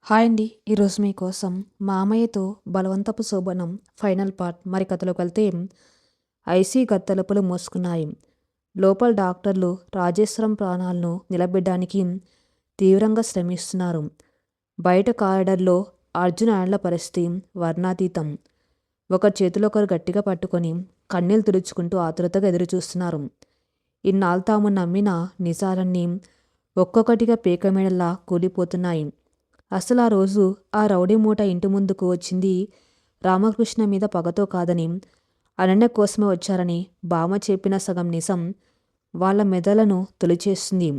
Hi అండి. ఈరోజు మీకోసం మామయ్యతో బలవంతపు శోభనం ఫైనల్ పార్ట్. మరి కథలోకి వెళ్తే ఐసీ గది తలుపులు మూసుకున్నాయి. లోపల డాక్టర్లు రాజేశ్వరం ప్రాణాలను నిలబెట్టడానికి తీవ్రంగా శ్రమిస్తున్నారు. బయట కారిడార్లో అర్జున్ ఆండ్ల పరిస్థితి వర్ణాతీతం. ఒకరి చేతిలో ఒకరు గట్టిగా పట్టుకొని కన్నీళ్లు తుడుచుకుంటూ ఆతురతగా ఎదురుచూస్తున్నారు. ఇన్నాళ్ళు తాము నమ్మిన నిజాలన్నీ ఒక్కొక్కటిగా పేకమేడలా కూలిపోతున్నాయి. అసలు ఆ రోజు ఆ రౌడీ మూట ఇంటి ముందుకు వచ్చింది రామకృష్ణ మీద పగతో కాదని, అనన్య కోసమే వచ్చారని బామ్మ చెప్పిన సగం నిజం వాళ్ళ మెదలను తొలిచేస్తుంది.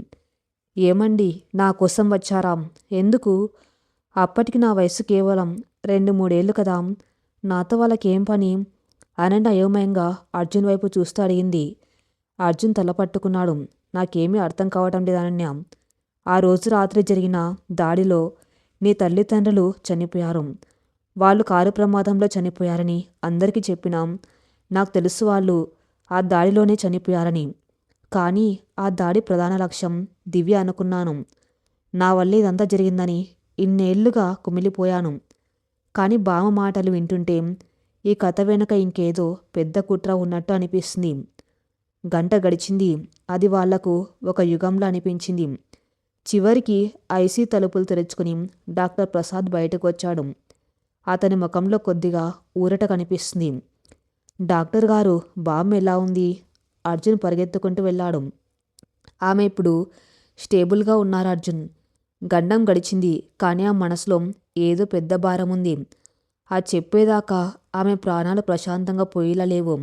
ఏమండి, నా కోసం వచ్చారా? ఎందుకు? అప్పటికి నా వయసు కేవలం 2-3 ఏళ్ళు కదా. నాతో వాళ్ళకేం పని? అనన్య అయోమయంగా అర్జున్ వైపు చూస్తూ అడిగింది. అర్జున్ తల పట్టుకున్నాడు. నాకేమీ అర్థం కావటం లేదు అనన్య. ఆ రోజు రాత్రి జరిగిన దాడిలో నీ తల్లిదండ్రులు చనిపోయారు. వాళ్ళు కారు ప్రమాదంలో చనిపోయారని అందరికీ చెప్పినాం. నాకు తెలుసు వాళ్ళు ఆ దాడిలోనే చనిపోయారని. కానీ ఆ దాడి ప్రధాన లక్ష్యం దివ్య అనుకున్నాను. నా వల్ల ఇదంతా జరిగిందని ఇన్నేళ్లుగా కుమిలిపోయాను. కానీ బామ్మ మాటలు వింటుంటే ఈ కథ వెనుక ఇంకేదో పెద్ద కుట్ర ఉన్నట్టు అనిపిస్తుంది. గంట గడిచింది. అది వాళ్లకు ఒక యుగంలా అనిపించింది. చివరికి ఐసీ తలుపులు తెరుచుకుని డాక్టర్ ప్రసాద్ బయటకు వచ్చాడు. అతని ముఖంలో కొద్దిగా ఊరట కనిపిస్తుంది. డాక్టర్ గారు, బామ్మ ఎలా ఉంది? అర్జున్ పరిగెత్తుకుంటూ వెళ్ళాడు. ఆమె ఇప్పుడు స్టేబుల్గా ఉన్నారు అర్జున్. గండం గడిచింది, కానీ ఆ మనసులో ఏదో పెద్ద భారం ఉంది. ఆ చెప్పేదాకా ఆమె ప్రాణాలు ప్రశాంతంగా పోయేలా లేవు.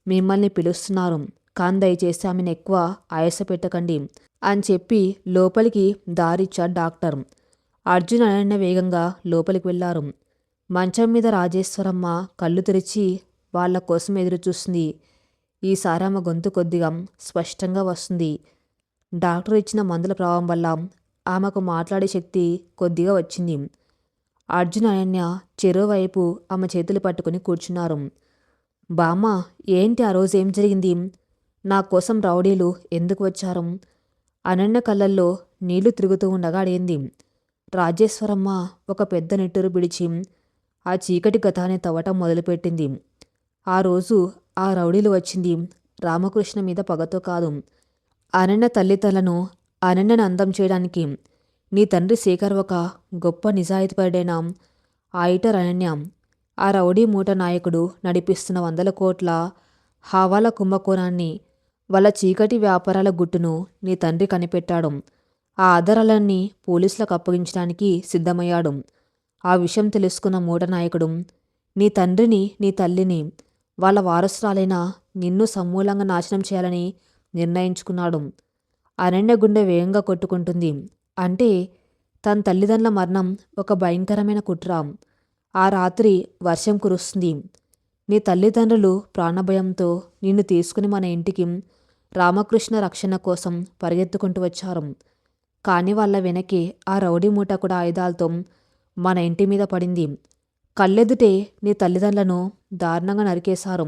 మిమ్మల్ని పిలుస్తున్నారు, కానీ దయచేసి ఆమెను ఎక్కువ ఆయాస పెట్టకండి అని చెప్పి లోపలికి దారిచ్చాడు డాక్టర్. అర్జున్ అనన్య వేగంగా లోపలికి వెళ్లారు. మంచం మీద రాజేశ్వరమ్మ కళ్ళు తెరిచి వాళ్ళ కోసం ఎదురుచూస్తుంది. ఈసారి ఆమె గొంతు కొద్దిగా స్పష్టంగా వస్తుంది. డాక్టర్ ఇచ్చిన మందుల ప్రభావం వల్ల ఆమెకు మాట్లాడే శక్తి కొద్దిగా వచ్చింది. అర్జున్ అనన్య చెరోవైపు ఆమె చేతులు పట్టుకుని కూర్చున్నారు. బామ్మ, ఏంటి ఆ రోజు ఏం జరిగింది? నా కోసం రౌడీలు ఎందుకు వచ్చారు? అనన్య కళ్ళల్లో నీళ్లు తిరుగుతూ ఉండగా అడిగింది. రాజేశ్వరమ్మ ఒక పెద్ద నెట్టూరు పిడిచి ఆ చీకటి గతాన్ని తవ్వటం మొదలుపెట్టింది. ఆ రోజు ఆ రౌడీలు వచ్చింది రామకృష్ణ మీద పగతో కాదు. అనన్య తల్లిదండ్రులను అనన్యను అందం చేయడానికి. నీ తండ్రి శేఖర్ ఒక గొప్ప నిజాయితీపరుడైన ఆయిటర్ అనన్య. ఆ రౌడీ మూట నాయకుడు నడిపిస్తున్న 100 కోట్ల హవాలా కుంభకోణాన్ని, వాళ్ళ చీకటి వ్యాపారాల గుట్టును నీ తండ్రి కనిపెట్టాడు. ఆ ఆధారాలన్నీ పోలీసులకు అప్పగించడానికి సిద్ధమయ్యాడు. ఆ విషయం తెలుసుకున్న మూట నాయకుడు నీ తండ్రిని, నీ తల్లిని, వాళ్ళ వారసురాలైన నిన్ను సమూలంగా నాశనం చేయాలని నిర్ణయించుకున్నాడు. అనన్య గుండె వేగంగా కొట్టుకుంటుంది. అంటే తన తల్లిదండ్రుల మరణం ఒక భయంకరమైన కుట్ర. ఆ రాత్రి వర్షం కురుస్తుంది. నీ తల్లిదండ్రులు ప్రాణభయంతో నిన్ను తీసుకుని మన ఇంటికి రామకృష్ణ రక్షణ కోసం పరిగెత్తుకుంటూ వచ్చారు. కానీ వాళ్ళ వెనకే ఆ రౌడీ మూట కూడా ఆయుధాలతో మన ఇంటి మీద పడింది. కళ్ళెదుటే నీ తల్లిదండ్రులను దారుణంగా నరికేశారు.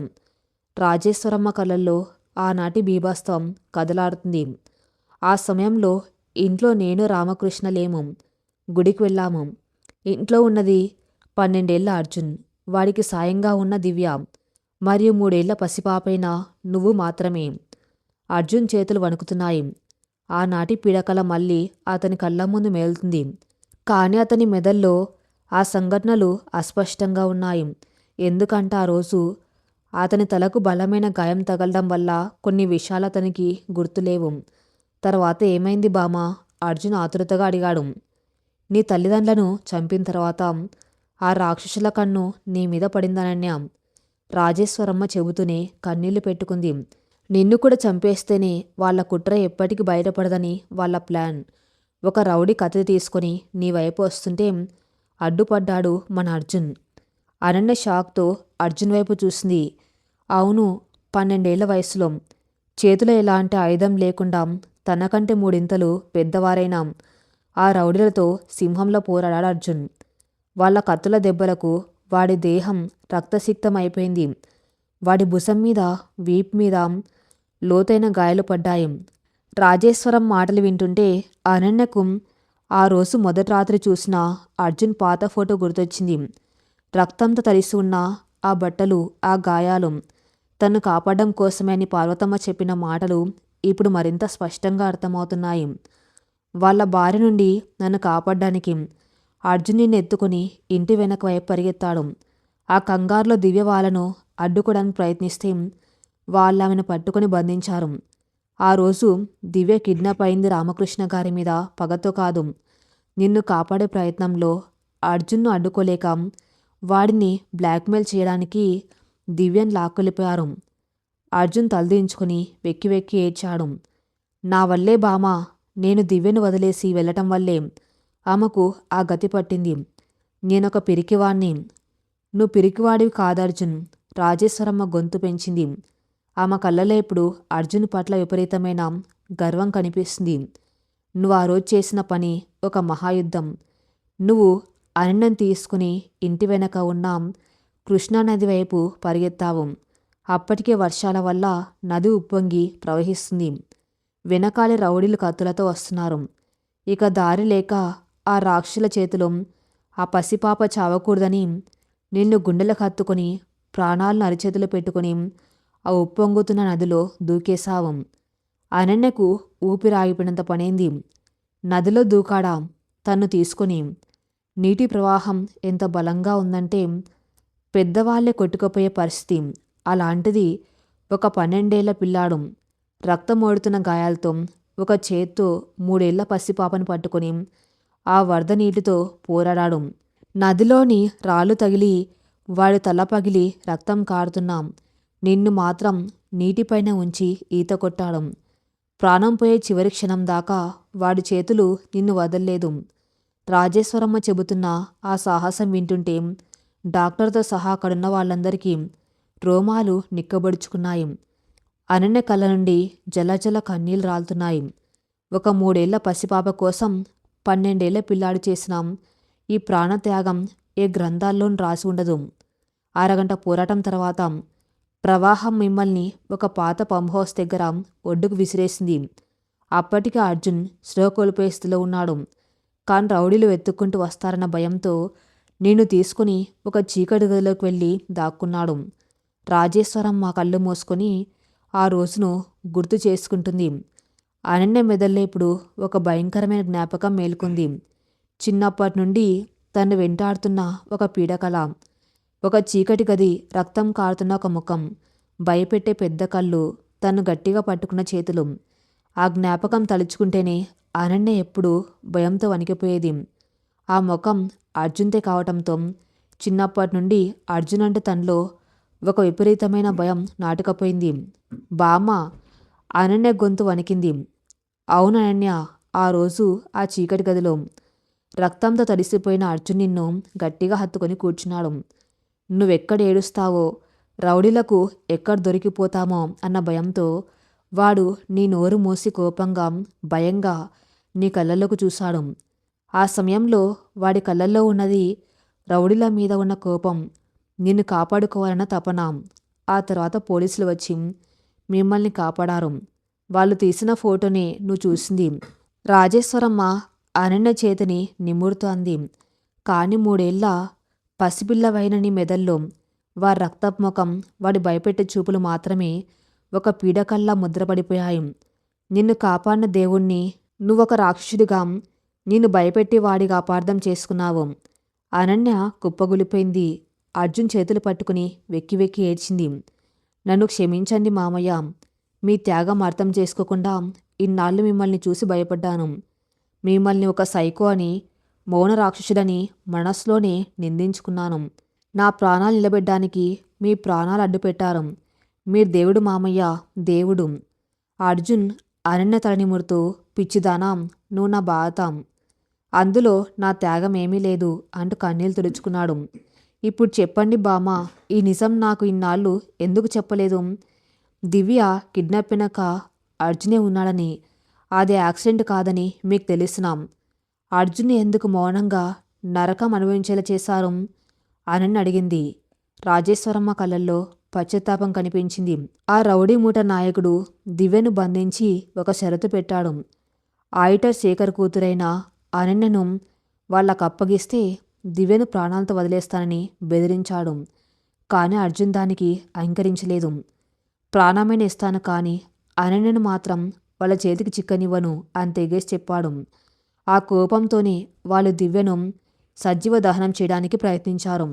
రాజేశ్వరమ్మ కళ్ళల్లో ఆనాటి బీభత్సం కదలాడుతుంది. ఆ సమయంలో ఇంట్లో నేను రామకృష్ణ లేము. గుడికి వెళ్ళాము. ఇంట్లో ఉన్నది 12 ఏళ్ల అర్జున్, వాడికి సాయంగా ఉన్న దివ్య, మరియు 3 ఏళ్ల పసిపాపైన నువ్వు మాత్రమే. అర్జున్ చేతులు వణుకుతున్నాయి. ఆనాటి పీడకల మళ్ళీ అతని కళ్ళ ముందు మేలుతుంది. కానీ అతని మెదల్లో ఆ సంఘటనలు అస్పష్టంగా ఉన్నాయి. ఎందుకంటే ఆ రోజు అతని తలకు బలమైన గాయం తగలడం వల్ల కొన్ని విషయాలు అతనికి గుర్తులేవు. తర్వాత ఏమైంది బామ్మ? అర్జున్ ఆతురతగా అడిగాడు. నీ తల్లిదండ్రులను చంపిన తర్వాత ఆ రాక్షసుల కన్ను నీ మీద పడిందనన్య. రాజేశ్వరమ్మ చెబుతూనే కన్నీళ్లు పెట్టుకుంది. నిన్ను కూడా చంపేస్తేనే వాళ్ళ కుట్ర ఎప్పటికీ బయటపడదని వాళ్ళ ప్లాన్. ఒక రౌడీ కత్తి తీసుకొని నీ వైపు వస్తుంటే అడ్డుపడ్డాడు మన అర్జున్. అనన్య షాక్తో అర్జున్ వైపు చూసింది. అవును, 12 ఏళ్ల వయసులో, చేతిలో ఎలాంటి ఆయుధం లేకుండా తనకంటే 3 ఇంతలు పెద్దవారైన ఆ రౌడీలతో సింహంలో పోరాడాడు అర్జున్. వాళ్ళ కత్తుల దెబ్బలకు వాడి దేహం రక్తసిక్తం అయిపోయింది. వాడి భుజం మీద, వీపు మీద లోతైన గాయాలు పడ్డాయి. రాజేశ్వరం మాటలు వింటుంటే అనన్యకు ఆ రోజు మొదటి రాత్రి చూసిన అర్జున్ పాత ఫోటో గుర్తొచ్చింది. రక్తంతో తడిసి ఉన్న ఆ బట్టలు, ఆ గాయాలు తన్ను కాపాడడం కోసమే అని పార్వతమ్మ చెప్పిన మాటలు ఇప్పుడు మరింత స్పష్టంగా అర్థమవుతున్నాయి. వాళ్ళ భార్య నుండి నన్ను కాపాడడానికి అర్జున్ని ఎత్తుకుని ఇంటి వెనక వైపు పరిగెత్తాడు. ఆ కంగారులో దివ్య వాళ్ళను అడ్డుకోవడానికి ప్రయత్నిస్తే వాళ్ళు ఆమెను పట్టుకుని బంధించారు. ఆ రోజు దివ్య కిడ్నాప్ అయింది రామకృష్ణ గారి మీద పగతో కాదు. నిన్ను కాపాడే ప్రయత్నంలో అర్జున్ను అడ్డుకోలేక వాడిని బ్లాక్మెయిల్ చేయడానికి దివ్యను లాక్కెళ్ళిపోయారు. అర్జున్ తలదించుకుని వెక్కి వెక్కి ఏడ్చాడు. నా వల్లే బామా, నేను దివ్యను వదిలేసి వెళ్ళటం వల్లే ఆమెకు ఆ గతి పట్టింది. నేనొక పిరికివాణ్ణి. నువ్వు పిరికివాడివి కాదర్జున్. రాజేశ్వరమ్మ గొంతు పెంచింది. ఆమె కళ్ళలో ఇప్పుడు అర్జున్ పట్ల విపరీతమైన గర్వం కనిపిస్తుంది. నువ్వు ఆ రోజు చేసిన పని ఒక మహాయుద్ధం. నువ్వు అనన్యను తీసుకుని ఇంటి వెనక ఉన్న కృష్ణానది వైపు పరిగెత్తావు. అప్పటికే వర్షాల వల్ల నది ఉప్పొంగి ప్రవహిస్తుంది. వెనకాలే రౌడీలు కత్తులతో వస్తున్నారు. ఇక దారి లేక ఆ రాక్షసుల చేతిలో ఆ పసిపాప చావకూడదని నిన్ను గుండెలకు హత్తుకొని ప్రాణాలను అరిచేతులు పెట్టుకుని ఆ ఉప్పొంగుతున్న నదిలో దూకేశావు. అనన్యకు ఊపిరాగిపోయినంత పనైంది. నదిలో దూకాడా తన్ను తీసుకొని. నీటి ప్రవాహం ఎంత బలంగా ఉందంటే పెద్దవాళ్లే కొట్టుకుపోయే పరిస్థితి. అలాంటిది ఒక 12 ఏళ్ల పిల్లాడు రక్తమోడుతున్న గాయాలతో ఒక చేత్తో 3 ఏళ్ల పసిపాపను పట్టుకొని ఆ వరద నీటితో పోరాడాడు. నదిలోని రాళ్ళు తగిలి వాడి తల పగిలి రక్తం కారుతున్నాం. నిన్ను మాత్రం నీటిపైన ఉంచి ఈత కొట్టాడు. ప్రాణం పోయే చివరి క్షణం దాకా వాడి చేతులు నిన్ను వదల్లేదు. రాజేశ్వరమ్మ చెబుతున్న ఆ సాహసం వింటుంటే డాక్టర్తో సహా అక్కడున్న వాళ్ళందరికీ రోమాలు నిక్కబొడుచుకున్నాయి. అనన్య కళ్ళ నుండి జలజల కన్నీళ్లు రాలుతున్నాయి. ఒక 3 ఏళ్ల పసిపాప కోసం 12 ఏళ్ల పిల్లాడు చేసిన ఈ ప్రాణత్యాగం ఏ గ్రంథాల్లోనూ రాసి ఉండదు. అరగంట పోరాటం తర్వాత ప్రవాహం మిమ్మల్ని ఒక పాత పంప్ హౌస్ దగ్గర ఒడ్డుకు విసిరేసింది. అప్పటికే అర్జున్ స్పృహ కోల్పోయే స్థితిలో ఉన్నాడు. కానీ రౌడీలు వెతుక్కుంటూ వస్తారన్న భయంతో నిన్ను తీసుకుని ఒక చీకటి గదిలోకి వెళ్ళి దాక్కున్నాడు. రాజేశ్వరమ్మ కళ్ళు మూసుకొని ఆ రోజును గుర్తు చేసుకుంటుంది. అనన్య మెదల్లో ఇప్పుడు ఒక భయంకరమైన జ్ఞాపకం మేలుకుంది. చిన్నప్పటి నుండి తను వెంటాడుతున్న ఒక పీడకల, ఒక చీకటి గది, రక్తం కారుతున్న ఒక ముఖం, భయపెట్టే పెద్ద కళ్ళు, తను గట్టిగా పట్టుకున్న చేతులు. ఆ జ్ఞాపకం తలుచుకుంటేనే అనన్య ఎప్పుడూ భయంతో వణికిపోయేది. ఆ ముఖం అర్జున్తే కావటంతో చిన్నప్పటి నుండి అర్జున్ అంటే తనలో ఒక విపరీతమైన భయం నాటుకపోయింది. బామ్మ, అనన్య గొంతు వణికింది. అవును అనన్య, ఆ రోజు ఆ చీకటి గదిలో రక్తంతో తడిసిపోయిన అర్జున్ నిన్ను గట్టిగా హత్తుకొని కూర్చున్నాడు. నువ్వెక్కడ ఏడుస్తావో, రౌడీలకు ఎక్కడ దొరికిపోతామో అన్న భయంతో వాడు నీ నోరు మూసి కోపంగా, భయంగా నీ కళ్ళల్లోకి చూశాడు. ఆ సమయంలో వాడి కళ్ళల్లో ఉన్నది రౌడీల మీద ఉన్న కోపం, నిన్ను కాపాడుకోవాలన్న తపన. ఆ తర్వాత పోలీసులు వచ్చి మిమ్మల్ని కాపాడారు. వాళ్ళు తీసిన ఫోటోనే నువ్వు చూసింది. రాజేశ్వరమ్మ అనన్య చేతిని నిమురుతూ అంది. కానీ 3 ఏళ్ల పసిపిల్లవైన నీ మెదల్లో వారి రక్తపు ముఖం, వాడి భయపెట్టే చూపులు మాత్రమే ఒక పీడకల్లా ముద్రపడిపోయాయి. నిన్ను కాపాడిన దేవుణ్ణి నువ్వొక రాక్షసుడిగా, నిన్ను భయపెట్టి వాడిగా అపార్థం చేసుకున్నావు. అనన్య కుప్పగులిపోయింది. అర్జున్ చేతులు పట్టుకుని వెక్కి వెక్కి ఏడ్చింది. నన్ను క్షమించండి మామయ్య. మీ త్యాగం అర్థం చేసుకోకుండా ఇన్నాళ్ళు మిమ్మల్ని చూసి భయపడ్డాను. మిమ్మల్ని ఒక సైకో అని, మౌన రాక్షసుడని మనసులోనే నిందించుకున్నాను. నా ప్రాణాలు నిలబెట్టడానికి మీ ప్రాణాలు అడ్డుపెట్టారు. మీరు దేవుడు మామయ్య, దేవుడు. అర్జున్ అనన్య తల నిమురుతూ, పిచ్చిదానా, నువ్వు నా బాధ, అందులో నా త్యాగం ఏమీ లేదు అంటూ కన్నీళ్లు తుడుచుకున్నాడు. ఇప్పుడు చెప్పండి బామ్మ, ఈ నిజం నాకు ఇన్నాళ్ళు ఎందుకు చెప్పలేదు? దివ్య కిడ్నాప్ వెనక అర్జునే ఉన్నాడని, అది యాక్సిడెంట్ కాదని మీకు తెలిసినాం. అర్జున్ ఎందుకు మౌనంగా నరకం అనుభవించేలా చేశారు? అనన్య అడిగింది. రాజేశ్వరమ్మ కళ్ళల్లో పశ్చాత్తాపం కనిపించింది. ఆ రౌడీ మూట నాయకుడు దివ్యను బంధించి ఒక షరతు పెట్టాడు. ఆడిటర్ శేఖర్ కూతురైన అనన్యను వాళ్ళకు అప్పగిస్తే దివ్యను ప్రాణాలతో వదిలేస్తానని బెదిరించాడు. కానీ అర్జున్ దానికి అంగీకరించలేదు. ప్రాణమైన ఇస్తాను కానీ అనన్యను మాత్రం వాళ్ళ చేతికి చిక్కనివ్వను అని తెగేసి చెప్పాడు. ఆ కోపంతోనే వాళ్ళు దివ్యను సజీవ దహనం చేయడానికి ప్రయత్నించారు.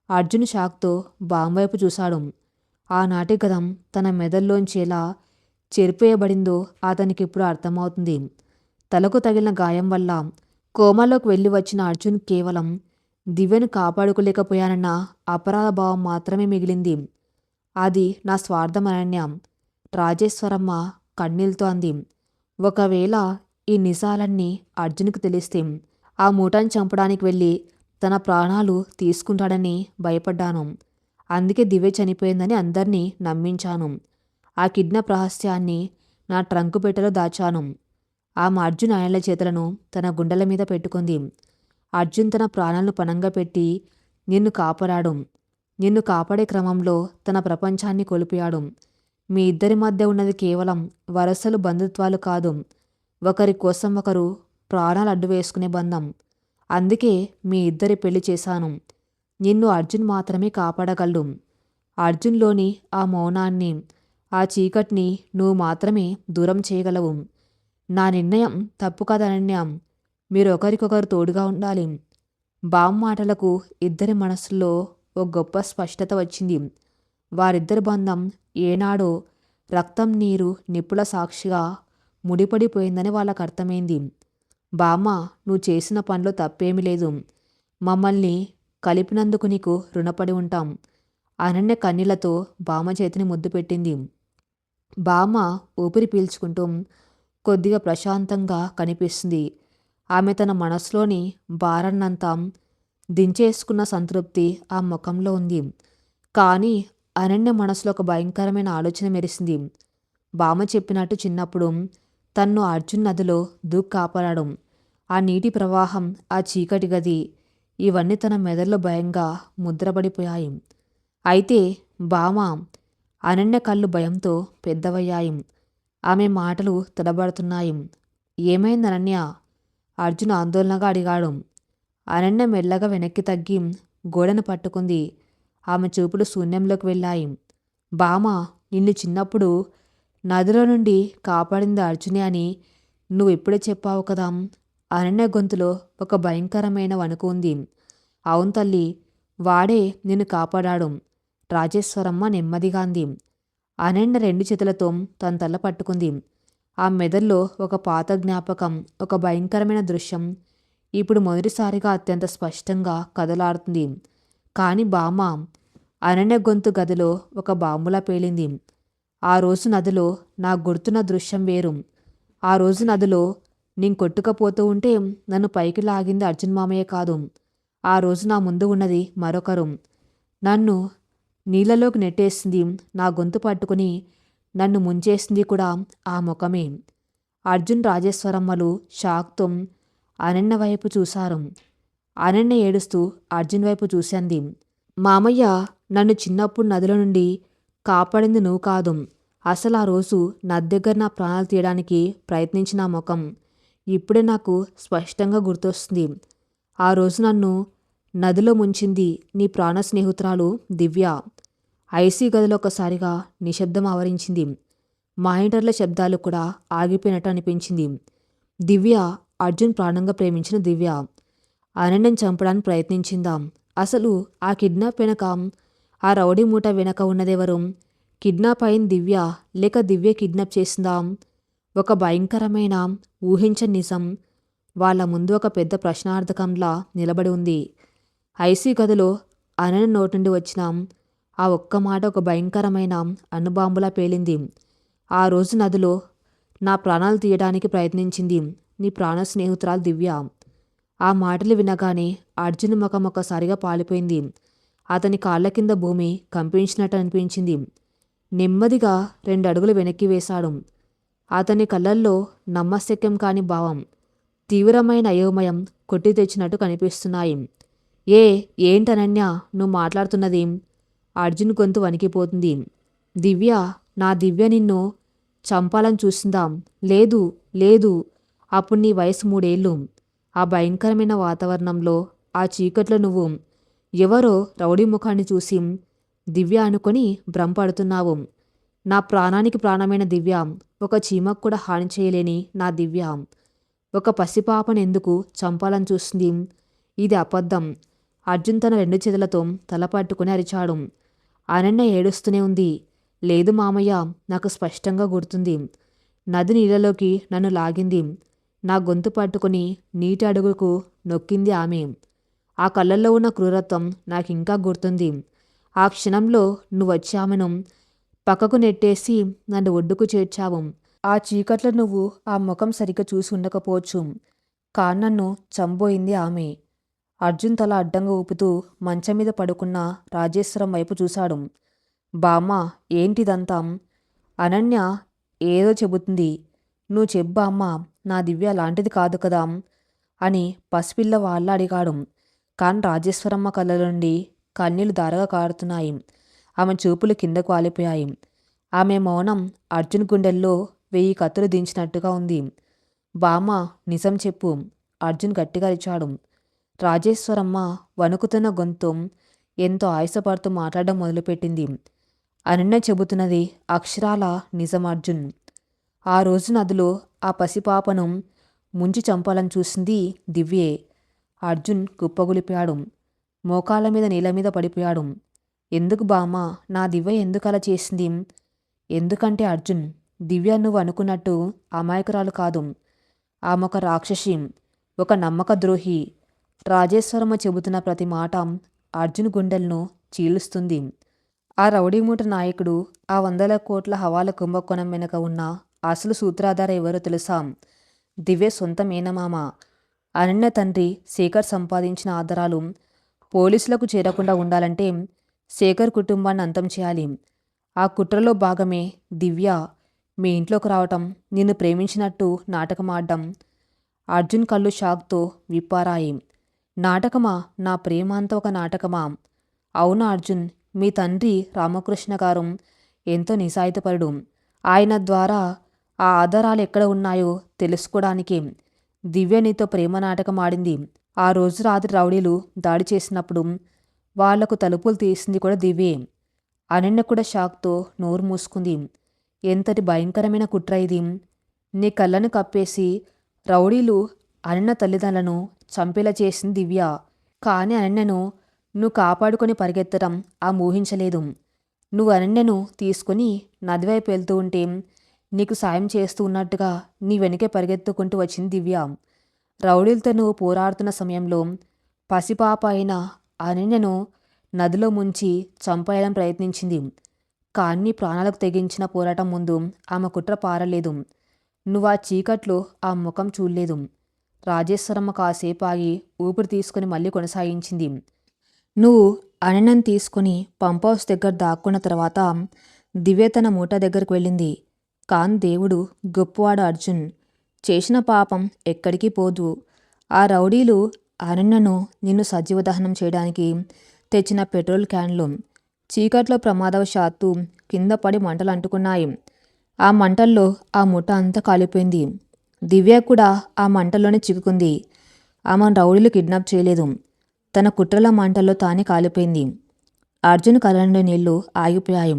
అర్జున్ షాక్తో బాంబు వైపు చూశాడు. ఆనాటి గతం తన మెదల్లోంచి ఎలా చెరిపేయబడిందో అతనికిప్పుడు అర్థమవుతుంది. తలకు తగిలిన గాయం వల్ల కోమాలోకి వెళ్ళి వచ్చిన అర్జున్ కేవలం దివ్యను కాపాడుకోలేకపోయానన్న అపరాధ భావం మాత్రమే మిగిలింది. అది నా స్వార్థం అనన్య, రాజేశ్వరమ్మ కన్నీళ్లతో అంది. ఒకవేళ ఈ నిజాలన్నీ అర్జున్కి తెలిస్తే ఆ మూటను చంపడానికి వెళ్ళి తన ప్రాణాలు తీసుకుంటాడని భయపడ్డాను. అందుకే దివ్య చనిపోయిందని అందరినీ నమ్మించాను. ఆ కిడ్నాప్ రహస్యాన్ని నా ట్రంకు పెట్టెలో దాచాను. ఆమె అర్జున్ ఆయనల చేతులను తన గుండెల మీద పెట్టుకుంది. అర్జున్ తన ప్రాణాలను పణంగా పెట్టి నిన్ను కాపాడాడు. నిన్ను కాపాడే క్రమంలో తన ప్రపంచాన్ని కోల్పోయాడు. మీ ఇద్దరి మధ్య ఉన్నది కేవలం వరసలు బంధుత్వాలు కాదు, ఒకరి కోసం ఒకరు ప్రాణాలు అడ్డు వేసుకునే బంధం. అందుకే మీ ఇద్దరి పెళ్లి చేశాను. నిన్ను అర్జున్ మాత్రమే కాపాడగలడు. అర్జున్లోని ఆ మౌనాన్ని, ఆ చీకటిని నువ్వు మాత్రమే దూరం చేయగలవు. నా నిర్ణయం తప్పు కాదనన్య, మీరు ఒకరికొకరు తోడుగా ఉండాలి. బామ్ మాటలకు ఇద్దరి మనసుల్లో ఒక గొప్ప స్పష్టత వచ్చింది. వారిద్దరి బంధం ఏనాడో రక్తం నీరు నిప్పుల సాక్షిగా ముడిపడిపోయిందని వాళ్ళకు అర్థమైంది. బామ్మ, నువ్వు చేసిన పనిలో తప్పేమీ లేదు. మమ్మల్ని కలిపినందుకు నీకు రుణపడి ఉంటాం. అనన్య కన్నీళ్లతో బామ్మ చేతిని ముద్దు పెట్టింది. బామ్మ ఊపిరి పీల్చుకుంటూ కొద్దిగా ప్రశాంతంగా కనిపిస్తుంది. ఆమె తన మనసులోని భారాన్నంతా దించేసుకున్న సంతృప్తి ఆ ముఖంలో ఉంది. కానీ అనన్య మనసులో ఒక భయంకరమైన ఆలోచన మెరిసింది. బామ్మ చెప్పినట్టు చిన్నప్పుడు తన్ను అర్జున్ నదిలో దూకి కాపాడాడు. ఆ నీటి ప్రవాహం, ఆ చీకటి గది, ఇవన్నీ తన మెదడులో భయంగా ముద్రపడిపోయాయి. అయితే బామ్మ అనన్య కళ్ళు భయంతో పెద్దవయ్యాయి. ఆమె మాటలు తడబడుతున్నాయి. ఏమైంది అనన్య? అర్జున్ ఆందోళనగా అడిగాడు. అనన్య మెల్లగా వెనక్కి తగ్గి గోడను పట్టుకుంది. ఆమె చూపులు శూన్యంలోకి వెళ్ళాయి. బామ్మ, నిన్ను చిన్నప్పుడు నదిలో నుండి కాపాడింది అర్జునే అని నువ్వు ఇప్పుడే చెప్పావు కదా. అనన్య గొంతులో ఒక భయంకరమైన వణుకు ఉంది. అవును తల్లి, వాడే నిన్ను కాపాడాడు. రాజేశ్వరమ్మ నెమ్మదిగా అంది. అనన్య రెండు చేతులతో తన తల పట్టుకుంది. ఆ మెదడులో ఒక పాత జ్ఞాపకం, ఒక భయంకరమైన దృశ్యం ఇప్పుడు మొదటిసారిగా అత్యంత స్పష్టంగా కదలాడుతుంది. కానీ బామ్మ, అనన్య గొంతు గదిలో ఒక బాంబులా పేలింది. ఆ రోజు నదిలో నాకు గుర్తున్న దృశ్యం వేరు. ఆ రోజు నదిలో నేను కొట్టుకపోతూ ఉంటే నన్ను పైకి లాగింది అర్జున్ మామయ్య కాదు. ఆ రోజు నా ముందు ఉన్నది మరొకరు. నన్ను నీళ్ళలోకి నెట్టేసింది, నా గొంతు పట్టుకుని నన్ను ముంచేసింది కూడా ఆ ముఖమే. అర్జున్, రాజేశ్వరమ్మలు షాక్తో అనన్య వైపు చూశారు. అనన్య ఏడుస్తూ అర్జున్ వైపు చూసింది. మామయ్య, నన్ను చిన్నప్పుడు నదిలో నుండి కాపాడింది నువ్వు కాదు. అసలు ఆ రోజు నది దగ్గర నా ప్రాణాలు తీయడానికి ప్రయత్నించిన ఆ ముఖం ఇప్పుడే నాకు స్పష్టంగా గుర్తొస్తుంది. ఆ రోజు నన్ను నదిలో ముంచింది నీ ప్రాణ స్నేహితురాలు దివ్య. ఐసీ గదిలో ఒకసారిగా నిశ్శబ్దం ఆవరించింది. మానిటర్ల శబ్దాలు కూడా ఆగిపోయినట్టు అనిపించింది. దివ్య అర్జున్ ప్రాణంగా ప్రేమించిన దివ్య అనన్యను చంపడానికి ప్రయత్నించిందా? అసలు ఆ కిడ్నాప్ వెనక, ఆ రౌడీ మూట వెనక ఉన్నదెవరు? కిడ్నాప్ అయిన దివ్య లేక దివ్య కిడ్నాప్ చేసిందా? ఒక భయంకరమైన ఊహించని నిజం వాళ్ళ ముందు ఒక పెద్ద ప్రశ్నార్థకంలా నిలబడి ఉంది. ఐసీ గదిలో అనన్య నోటి నుండి వచ్చిన ఆ ఒక్క మాట ఒక భయంకరమైన అణుబాంబులా పేలింది. ఆ రోజు నదిలో నా ప్రాణాలు తీయడానికి ప్రయత్నించింది నీ ప్రాణ స్నేహితురాలు దివ్య. ఆ మాటలు వినగానే అర్జున్ ముఖం ఒక్కసారిగా పాలిపోయింది. అతని కాళ్ల కింద భూమి కంపించినట్టు అనిపించింది. నెమ్మదిగా 2 అడుగులు వెనక్కి వేశాడు. అతని కళ్ళల్లో నమ్మశక్యం కాని భావం, తీవ్రమైన అయోమయం కొట్టి తెచ్చినట్టు కనిపిస్తున్నాయి. ఏంటనన్య నువ్వు మాట్లాడుతున్నది? అర్జున్ గొంతు వణికిపోతుంది. దివ్య, నా దివ్య నిన్ను చంపాలని చూసిందాం. లేదు లేదు, అప్పుడు నీ వయసు 3 ఏళ్ళు. ఆ భయంకరమైన వాతావరణంలో, ఆ చీకట్లో నువ్వు ఎవరో రౌడీ ముఖాన్ని చూసి దివ్య అనుకొని భ్రమపడుతున్నావు. నా ప్రాణానికి ప్రాణమైన దివ్య, ఒక చీమకు కూడా హాని చేయలేని నా దివ్య, ఒక పసిపాపను ఎందుకు చంపాలని చూస్తుంది? ఇది అబద్ధం. అర్జున్ తన 2 చేతులతో తల పట్టుకుని అరిచాడు. అనన్య ఏడుస్తూనే ఉంది. లేదు మామయ్య, నాకు స్పష్టంగా గుర్తుంది. నది నీళ్ళలోకి నన్ను లాగింది. నా గొంతు పట్టుకుని నీటి అడుగుకు నొక్కింది ఆమె. ఆ కళ్ళల్లో ఉన్న క్రూరత్వం నాకింకా గుర్తుంది. ఆ క్షణంలో నువ్వొచ్చి ఆమెను పక్కకు నెట్టేసి నన్ను ఒడ్డుకు చేర్చావు. ఆ చీకట్లో నువ్వు ఆ ముఖం సరిగ్గా చూసి ఉండకపోవచ్చు. కానీ నన్ను చంపబోయింది ఆమె. అర్జున్ తల అడ్డంగా ఊపుతూ మంచం మీద పడుకున్న రాజేశ్వరం వైపు చూశాడు. బామ్మ, ఏంటిదంతా? అనన్య ఏదో చెబుతుంది. నువ్వు చెప్పు అమ్మ, నా దివ్య లాంటిది కాదు కదా అని పసిపిల్ల వాళ్ళ అడిగాడు. కాని రాజేశ్వరమ్మ కళ్ళ నుండి కన్నీళ్లు ధారగా కారుతున్నాయి. ఆమె చూపులు కిందకు వాలిపోయాయి. ఆమె మౌనం అర్జున్ గుండెల్లో 1000 కత్తులు దించినట్టుగా ఉంది. బామ్మ, నిజం చెప్పు, అర్జున్ గట్టిగా అరిచాడు. రాజేశ్వరమ్మ వణుకుతున్న గొంతు ఎంతో ఆయాసపడుతూ మాట్లాడడం మొదలుపెట్టింది. అనన్య చెబుతున్నది అక్షరాల నిజం అర్జున్. ఆ రోజు నదిలో ఆ పసిపాపను ముంచి చంపాలని చూసింది దివ్యే. అర్జున్ కుప్పగొలిపాడు. మోకాళ్ళ మీద నేల మీద పడిపోయాడు. ఎందుకు బామ్మ, నా దివ్య ఎందుకు అలా చేసింది? ఎందుకంటే అర్జున్, దివ్య నువ్వు అనుకున్నట్టు అమాయకురాలు కాదు. ఆమె ఒక రాక్షసి, ఒక నమ్మక ద్రోహి. రాజేశ్వరమ్మ చెబుతున్న ప్రతి మాట అర్జున్ గుండెలను చీలుస్తుంది. ఆ రౌడీమూట నాయకుడు, ఆ 100 కోట్ల హవాలా కుంభకోణం వెనుక ఉన్న అసలు సూత్రధార ఎవరో తెలుసా? దివ్య సొంత మేనమామ. అనన్య తండ్రి శేఖర్ సంపాదించిన ఆధారాలు పోలీసులకు చేరకుండా ఉండాలంటే శేఖర్ కుటుంబాన్ని అంతం చేయాలి. ఆ కుట్రలో భాగమే దివ్య మీ ఇంట్లోకి రావటం, నిన్ను ప్రేమించినట్టు నాటకం ఆడడం. అర్జున్ కళ్ళు షాక్తో విప్పారాయి. నాటకమా? నా ప్రేమ అంతా ఒక నాటకమా? అవునా అర్జున్, మీ తండ్రి రామకృష్ణ గారు ఎంతో నిజాయితీపరుడు. ఆయన ద్వారా ఆ ఆధారాలు ఎక్కడ ఉన్నాయో తెలుసుకోవడానికి దివ్య నీతో ప్రేమ నాటకం ఆడింది. ఆ రోజు రాత్రి రౌడీలు దాడి చేసినప్పుడు వాళ్లకు తలుపులు తీసింది కూడా దివ్యే. అనన్య కూడా షాక్తో నోరు మూసుకుంది. ఎంతటి భయంకరమైన కుట్ర ఇది! నీ కళ్ళను కప్పేసి రౌడీలు అనన్య తల్లిదండ్రులను చంపేలా చేసింది దివ్య. కానీ అనన్యను నువ్వు కాపాడుకొని పరిగెత్తడం ఊహించలేదు. నువ్వు అనన్యను తీసుకుని నదివైపు వెళ్తూ ఉంటే నీకు సాయం చేస్తూ ఉన్నట్టుగా నీ వెనుకే పరిగెత్తుకుంటూ వచ్చింది దివ్య. రౌడీలతో నువ్వు పోరాడుతున్న సమయంలో పసిపాప అయిన అనన్యను నదిలో ముంచి చంపేయాలని ప్రయత్నించింది. కానీ ప్రాణాలకు తెగించిన పోరాటం ముందు ఆమె కుట్ర పారలేదు. నువ్వు ఆ చీకట్లో ఆ ముఖం చూడలేదు. రాజేశ్వరమ్మ కాసేపు ఆగి ఊపిరి తీసుకుని మళ్ళీ కొనసాగించింది. నువ్వు అనన్యను తీసుకుని పంప్ హౌస్ దగ్గర దాక్కున్న తర్వాత దివ్య తన మూట దగ్గరకు వెళ్ళింది. కాని దేవుడు గొప్పవాడు అర్జున్. చేసిన పాపం ఎక్కడికి పోదు. ఆ రౌడీలు అనన్యను నిన్ను సజీవ దహనం చేయడానికి తెచ్చిన పెట్రోల్ క్యాన్లు చీకట్లో ప్రమాదవశాత్తు కింద పడి మంటలు అంటుకున్నాయి. ఆ మంటల్లో ఆ ముఠ అంతా కాలిపోయింది. దివ్య కూడా ఆ మంటల్లోనే చిక్కుకుంది. ఆమెను రౌడీలు కిడ్నాప్ చేయలేదు. తన కుట్రల మంటల్లో తానే కాలిపోయింది. అర్జున్ కళ్ళలో నీళ్లు ఆగిపోయాయి.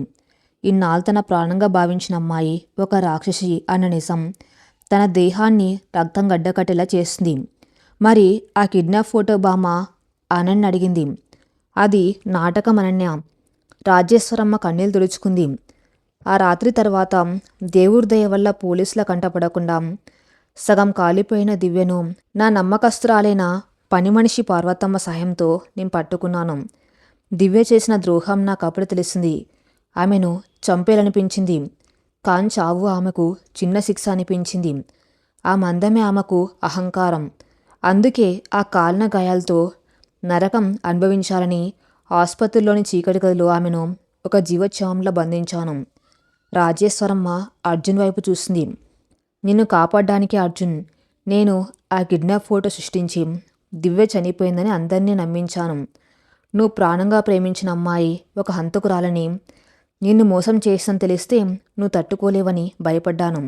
ఇన్నాళ్ళు తన ప్రాణంగా భావించిన అమ్మాయి ఒక రాక్షసి అన్న నిజం తన దేహాన్ని రక్తం గడ్డకట్టేలా చేసింది. మరి ఆ కిడ్నాప్ ఫోటో బామ్మ అనన్య అడిగింది. అది నాటకం అనన్య. రాజేశ్వరమ్మ కన్నీళ్లు తుడుచుకుంది. ఆ రాత్రి తర్వాత దేవుడి దయ వల్ల పోలీసుల కంటపడకుండా సగం కాలిపోయిన దివ్యను నా నమ్మకస్తురాలైన పని మనిషి పార్వతమ్మ సహాయంతో నేను పట్టుకున్నాను. దివ్య చేసిన ద్రోహం నాకు అప్పుడు తెలిసింది. ఆమెను చంపేయాలనిపించింది. కాని చావు ఆమెకు చిన్న శిక్ష అనిపించింది. ఆ మందమే ఆమెకు అహంకారం. అందుకే ఆ కాలిన గాయాలతో నరకం అనుభవించాలని ఆసుపత్రిలోని చీకటి గదిలో ఆమెను ఒక జీవోత్సవంలో బంధించాను. రాజేశ్వరమ్మ అర్జున్ వైపు చూసింది. నిన్ను కాపాడడానికి అర్జున్, నేను ఆ కిడ్నాప్ ఫోటో సృష్టించి దివ్య చనిపోయిందని అందరినీ నమ్మించాను. నువ్వు ప్రాణంగా ప్రేమించిన అమ్మాయి ఒక హంతకురాలని, నిన్ను మోసం చేస్తానని తెలిస్తే నువ్వు తట్టుకోలేవని భయపడ్డాను.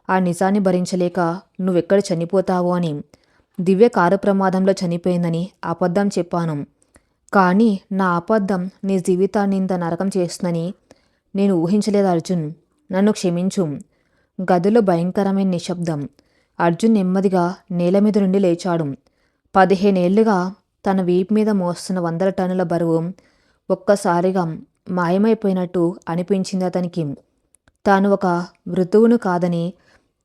ఆ నిజాన్ని భరించలేక నువ్వెక్కడ చనిపోతావో అని దివ్య కారు ప్రమాదంలో చనిపోయిందని అబద్ధం చెప్పాను. కానీ నా అబద్ధం నీ జీవితాన్ని ఇంత నరకం చేస్తుందని నేను ఊహించలేదు అర్జున్. నన్ను క్షమించు. గదిలో భయంకరమైన నిశ్శబ్దం. అర్జున్ నెమ్మదిగా నేల మీద నుండి లేచాడు. 15 ఏళ్లుగా తన వీపు మీద మోస్తున్న 100 టన్నుల బరువు ఒక్కసారిగా మాయమైపోయినట్టు అనిపించింది అతనికి. తాను ఒక మృతువును కాదని,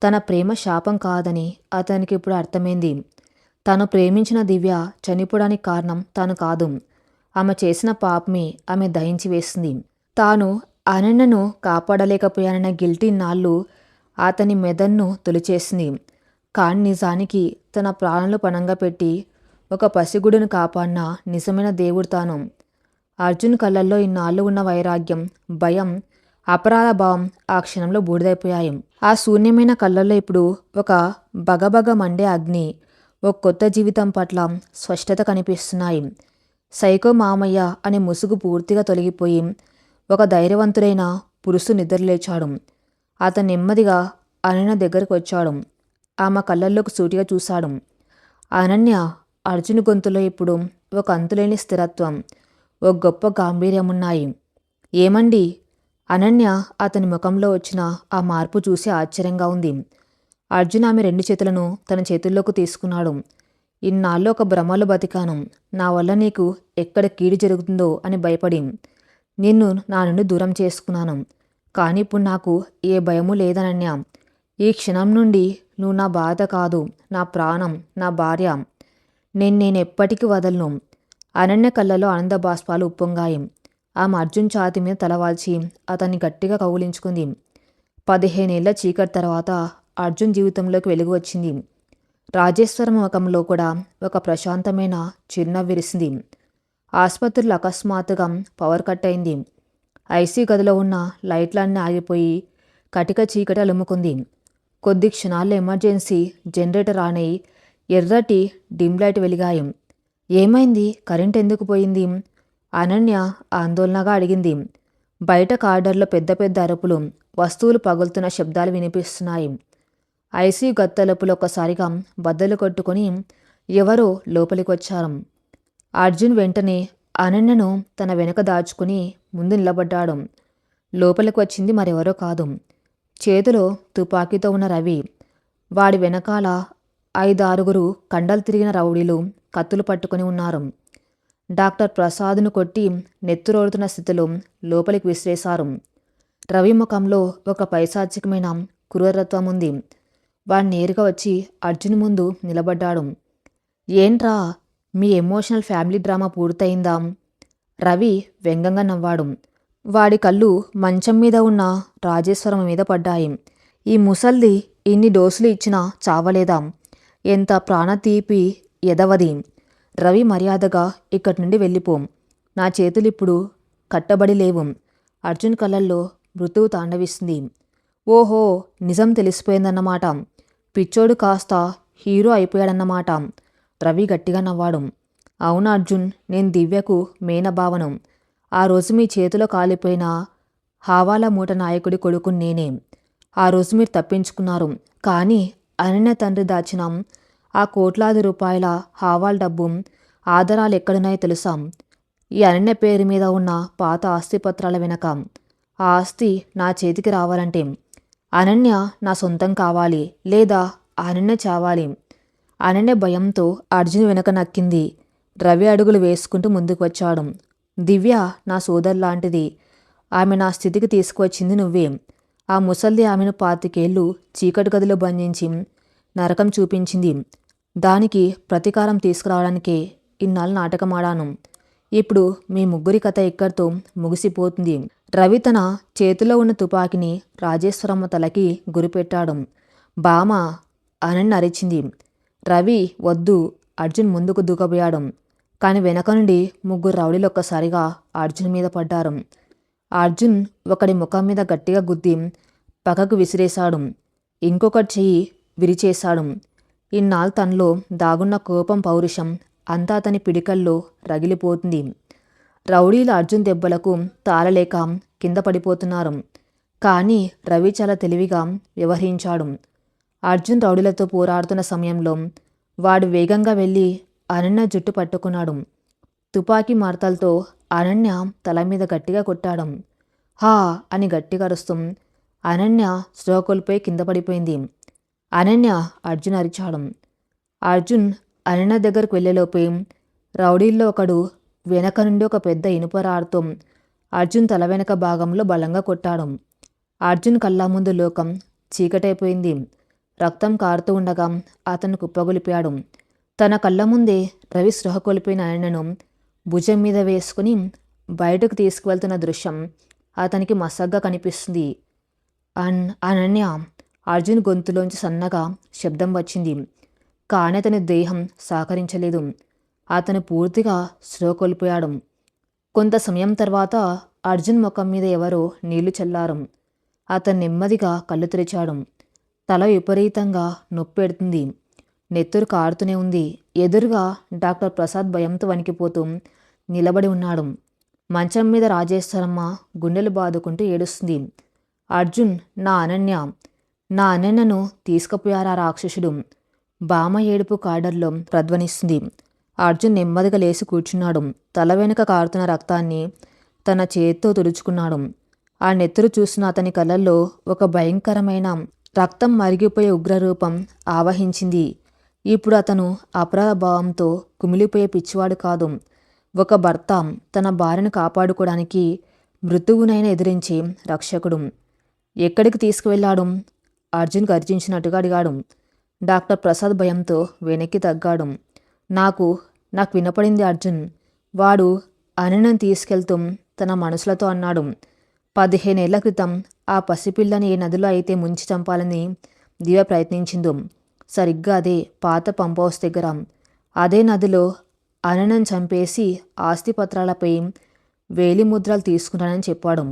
తన ప్రేమ శాపం కాదని అతనికి ఇప్పుడు అర్థమైంది. తాను ప్రేమించిన దివ్య చనిపోవడానికి కారణం తాను కాదు. ఆమె చేసిన పాపమే ఆమె దహించి వేసింది. తాను అనన్యను కాపాడలేకపోయానన్న గిల్టీ నాళ్ళు అతని మెదడును తొలిచేసింది. కానీ నిజానికి తన ప్రాణాలు పణంగా పెట్టి ఒక పసిగుడును కాపాడిన నిజమైన దేవుడు తాను. అర్జున్ కళ్ళల్లో ఇన్నాళ్ళు ఉన్న వైరాగ్యం, భయం, అపరాధ భావం ఆ క్షణంలో బూడిదైపోయాయి. ఆ శూన్యమైన కళ్ళల్లో ఇప్పుడు ఒక బగబగ మండే అగ్ని, ఒక కొత్త జీవితం పట్ల స్పష్టత కనిపిస్తున్నాయి. సైకో మామయ్య అనే ముసుగు పూర్తిగా తొలగిపోయి ఒక ధైర్యవంతుడైన పురుషు నిద్రలేచాడు. అతను నెమ్మదిగా అనన్య దగ్గరకు వచ్చాడు. ఆమె కళ్ళల్లోకి సూటిగా చూశాడు. అనన్య. అర్జున్ గొంతులో ఇప్పుడు ఒక అంతులేని స్థిరత్వం, ఒక గొప్ప గాంభీర్యం ఉన్నాయి. ఏమండి? అనన్య అతని ముఖంలో వచ్చిన ఆ మార్పు చూసి ఆశ్చర్యంగా ఉంది. అర్జున్ ఆమె 2 చేతులను తన చేతుల్లోకి తీసుకున్నాడు. ఇన్నాళ్ళు ఒక భ్రమలో బతికాను. నా వల్ల నీకు ఎక్కడ కీడు జరుగుతుందో అని భయపడి నిన్ను నా నుండి దూరం చేసుకున్నాను. కానీ ఇప్పుడు నాకు ఏ భయము లేదనన్య. ఈ క్షణం నుండి నువ్వు నా బాధ కాదు, నా ప్రాణం, నా భార్య. నేను ఎప్పటికీ వదలను. అనన్య కళ్ళలో ఆనంద బాష్పాలు ఉప్పొంగాయి. ఆమె అర్జున్ ఛాతీ మీద తలవాల్చి అతన్ని గట్టిగా కౌగిలించుకుంది. 15 ఏళ్ల చీకటి తర్వాత అర్జున్ జీవితంలోకి వెలుగు వచ్చింది. రాజేశ్వరం ముఖంలో కూడా ఒక ప్రశాంతమైన చిరునవ్వు విరిసింది. ఆసుపత్రిలో అకస్మాత్తుగా పవర్ కట్ అయింది. ఐసీ గదిలో ఉన్న లైట్లన్నీ ఆగిపోయి కటిక చీకటి అలుముకుంది. కొద్ది క్షణాల్లో ఎమర్జెన్సీ జనరేటర్ ఆన్ అయి ఎర్రటి డిమ్ లైట్ వెలిగాయి. ఏమైంది? కరెంట్ ఎందుకు పోయింది? అనన్య ఆందోళనగా అడిగింది. బయట కారిడార్లో పెద్ద పెద్ద అరుపులు, వస్తువులు పగులుతున్న శబ్దాలు వినిపిస్తున్నాయి. ఐసీయూ గది తలుపులు ఒక్కసారిగా బద్దలు కొట్టుకుని ఎవరో లోపలికి వచ్చారు. అర్జున్ వెంటనే అనన్యను తన వెనక దాచుకుని ముందు నిలబడ్డాడు. లోపలికి వచ్చింది మరెవరో కాదు, చేతిలో తుపాకీతో ఉన్న రవి. వాడి వెనకాల 5-6 కండలు తిరిగిన రౌడీలు కత్తులు పట్టుకుని ఉన్నారు. డాక్టర్ ప్రసాద్ను కొట్టి నెత్తురోడుతున్న స్థితిలో లోపలికి విసిరేశారు. రవి ముఖంలో ఒక పైశాచికమైన క్రూరత్వం ఉంది. వాడు నేరుగా వచ్చి అర్జున్ ముందు నిలబడ్డాడు. ఏంట్రా, మీ ఎమోషనల్ ఫ్యామిలీ డ్రామా పూర్తయిందా? రవి వ్యంగ్యంగా నవ్వాడు. వాడి కళ్ళు మంచం మీద ఉన్న రాజేశ్వరం మీద పడ్డాయి. ఈ ముసల్ది ఇన్ని డోసులు ఇచ్చినా చావలేదా? ఎంత ప్రాణతీపి ఎదవది. రవి మర్యాదగా ఇక్కడి నుండి వెళ్ళిపో. నా చేతులు ఇప్పుడు కట్టబడి లేవు. అర్జున్ కళ్ళల్లో మృతువు తాండవిస్తుంది. ఓహో, నిజం తెలిసిపోయిందన్నమాట. పిచ్చోడు కాస్త హీరో అయిపోయాడన్నమాట. రవి గట్టిగా నవ్వాడు. అవును అర్జున్, నేను దివ్యకు మేనభావను. ఆ రోజు మీ చేతిలో కాలిపోయిన హవాలా మూట నాయకుడి కొడుకుని నేనే. ఆ రోజు మీరు తప్పించుకున్నారు. కానీ అనన్య తండ్రి దాచిన ఆ కోట్లాది రూపాయల హవాలా డబ్బు ఆధారాలు ఎక్కడున్నాయో తెలుసా? ఈ అనన్య పేరు మీద ఉన్న పాత ఆస్తిపత్రాల వెనక. ఆ ఆస్తి నా చేతికి రావాలంటే అనన్య నా సొంతం కావాలి, లేదా అనన్య చావాలి. అనన్య భయంతో అర్జున్ వెనక నక్కింది. రవి అడుగులు వేసుకుంటూ ముందుకు వచ్చాడు. దివ్య నా సోదరు లాంటిది. ఆమె నా స్థితికి తీసుకువచ్చింది నువ్వే. ఆ ముసల్ది ఆమెను 25 ఏళ్ళు చీకటి గదిలో బంధించి నరకం చూపించింది. దానికి ప్రతీకారం తీసుకురావడానికే ఇన్నాళ్ళు నాటకమాడాను. ఇప్పుడు మీ ముగ్గురి కథ ఇక్కడితో ముగిసిపోతుంది. రవి తన చేతిలో ఉన్న తుపాకీని రాజేశ్వరమ్మ తలకి గురిపెట్టాడు. బామ, అనన్య అరిచింది. రవి వద్దు. అర్జున్ ముందుకు దూకబోయాడు. కానీ వెనక నుండి 3 రౌడీలు ఒక్కసారిగా అర్జున్ మీద పడ్డారు. అర్జున్ ఒకడి ముఖం మీద గట్టిగా గుద్ది పక్కకు విసిరేశాడు. ఇంకొకటి చెయ్యి విరిచేశాడు. ఇన్నాళ్ళు తనలో దాగున్న కోపం, పౌరుషం అంతా అతని పిడికల్లో రగిలిపోతుంది. రౌడీల అర్జున్ దెబ్బలకు తాళలేక కింద పడిపోతున్నారు. కానీ రవి చాలా తెలివిగా వ్యవహరించాడు. అర్జున్ రౌడీలతో పోరాడుతున్న సమయంలో వాడు వేగంగా వెళ్ళి అనన్య జుట్టు పట్టుకున్నాడు. తుపాకీ మార్తలతో అనన్య తల మీద గట్టిగా కొట్టాడు. హా అని గట్టిగా అరుస్తూ అనన్య స్పృహ కోల్పోయి కింద పడిపోయింది. అనన్య అర్జున్ అరిచాడు. అర్జున్ అనన్య దగ్గరకు వెళ్ళేలోపే రౌడీల్లో ఒకడు వెనక నుండి ఒక పెద్ద ఇనుప రాడుతో అర్జున్ తల వెనక భాగంలో బలంగా కొట్టాడు. అర్జున్ కళ్ళ ముందు లోకం చీకటైపోయింది. రక్తం కారుతూ ఉండగా అతను కుప్పగొలిపాడు. తన కళ్ళ ముందే రవి స్పృహ కోల్పోయిన అనన్యను భుజం మీద వేసుకుని బయటకు తీసుకువెళ్తున్న దృశ్యం అతనికి మసగ్గా కనిపిస్తుంది. అనన్య! అర్జున్ గొంతులోంచి సన్నగా శబ్దం వచ్చింది. కానీ అతని దేహం సహకరించలేదు. అతను పూర్తిగా స్పృహ కోల్పోయాడు. కొంత సమయం తర్వాత అర్జున్ ముఖం మీద ఎవరో నీళ్లు చల్లారు. అతను నెమ్మదిగా కళ్ళు తెరిచాడు. తల విపరీతంగా నొప్పెడుతుంది. నెత్తురు కారుతూనే ఉంది. ఎదురుగా డాక్టర్ ప్రసాద్ భయంతో వణికిపోతూ నిలబడి ఉన్నాడు. మంచం మీద రాజేశ్వరమ్మ గుండెలు బాదుకుంటూ ఏడుస్తుంది. అర్జున్! నా అనన్యను తీసుకుపోయారా రాక్షసుడు? బామ ఏడుపు కార్డర్లో ప్రధ్వనిస్తుంది. అర్జున్ నెమ్మదిగా లేచి కూర్చున్నాడు. తల వెనుక కారుతున్న రక్తాన్ని తన చేత్తో తుడుచుకున్నాడు. ఆ నెత్తురు చూసిన అతని కళ్ళల్లో ఒక భయంకరమైన రక్తం మరిగిపోయే ఉగ్రరూపం ఆవహించింది. ఇప్పుడు అతను అపరాభావంతో కుమిలిపోయే పిచ్చివాడు కాదు. ఒక భర్త తన భార్యను కాపాడుకోవడానికి మృత్యువునైనా ఎదిరించే రక్షకుడు. ఎక్కడికి తీసుకువెళ్ళాడు? అర్జున్ గర్జించినట్టుగా అడిగాడు. డాక్టర్ ప్రసాద్ భయంతో వెనక్కి తగ్గాడు. నాకు వినపడింది అర్జున్. వాడు అనన్యను తీసుకెళ్తూ తన మనసులతో అన్నాడు. 15 ఏళ్ల క్రితం ఆ పసిపిల్లని ఏ నదిలో అయితే ముంచి చంపాలని దివ్య ప్రయత్నించిందో సరిగ్గా అదే పాత పంప్ హౌస్ దగ్గర అదే నదిలో అనన్యను చంపేసి ఆస్తిపత్రాలపై వేలిముద్రలు తీసుకున్నానని చెప్పాడు.